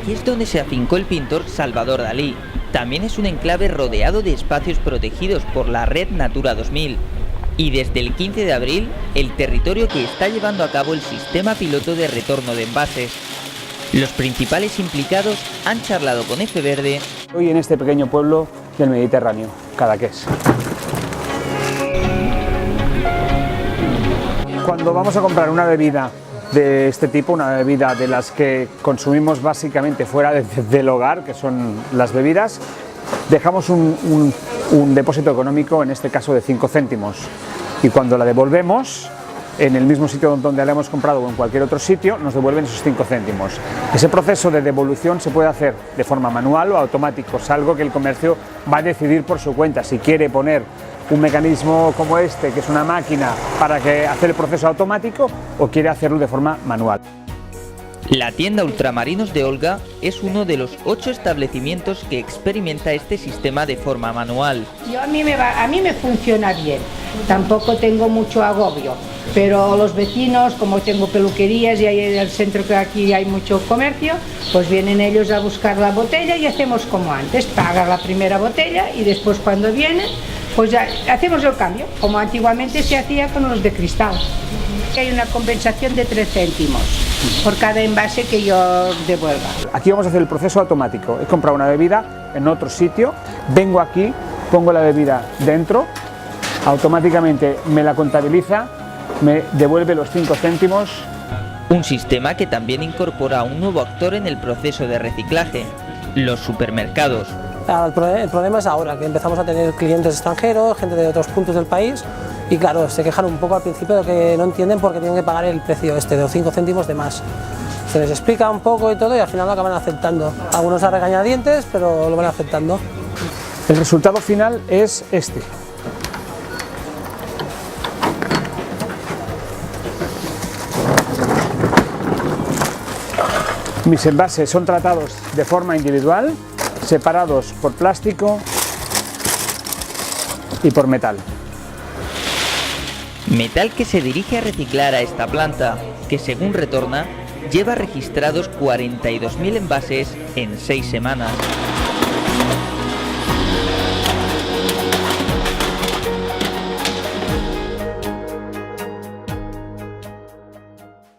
Aquí es donde se afincó el pintor Salvador Dalí. También es un enclave rodeado de espacios protegidos por la Red Natura 2000. Y desde el 15 de abril, el territorio que está llevando a cabo el sistema piloto de retorno de envases. Los principales implicados han charlado con F Verde hoy en este pequeño pueblo del Mediterráneo, Cadaqués. Cuando vamos a comprar una bebida de este tipo, una bebida de las que consumimos básicamente fuera del hogar, que son las bebidas, dejamos un depósito económico, en este caso de 5 céntimos, y cuando la devolvemos, en el mismo sitio donde la hemos comprado o en cualquier otro sitio, nos devuelven esos 5 céntimos. Ese proceso de devolución se puede hacer de forma manual o automático, es algo que el comercio va a decidir por su cuenta, si quiere poner un mecanismo como este, que es una máquina para hacer el proceso automático, o quiere hacerlo de forma manual. La tienda Ultramarinos de Olga es uno de los 8 establecimientos que experimenta este sistema de forma manual. A mí me funciona bien, tampoco tengo mucho agobio, pero los vecinos, como tengo peluquerías y hay en el centro que aquí hay mucho comercio, pues vienen ellos a buscar la botella y hacemos como antes, pagas la primera botella y después cuando vienen, pues ya hacemos el cambio, como antiguamente se hacía con los de cristal. Hay una compensación de 3 céntimos por cada envase que yo devuelva. Aquí vamos a hacer el proceso automático. He comprado una bebida en otro sitio, vengo aquí, pongo la bebida dentro, automáticamente me la contabiliza, me devuelve los 5 céntimos. Un sistema que también incorpora un nuevo actor en el proceso de reciclaje: los supermercados. El problema es ahora, que empezamos a tener clientes extranjeros, gente de otros puntos del país, y claro, se quejan un poco al principio de que no entienden por qué tienen que pagar el precio este de los 5 céntimos de más. Se les explica un poco y todo y al final lo acaban aceptando. Algunos a regañadientes, pero lo van aceptando. El resultado final es este. Mis envases son tratados de forma individual, separados por plástico y por metal. Metal que se dirige a reciclar a esta planta, que según retorna, lleva registrados 42.000 envases en 6 semanas.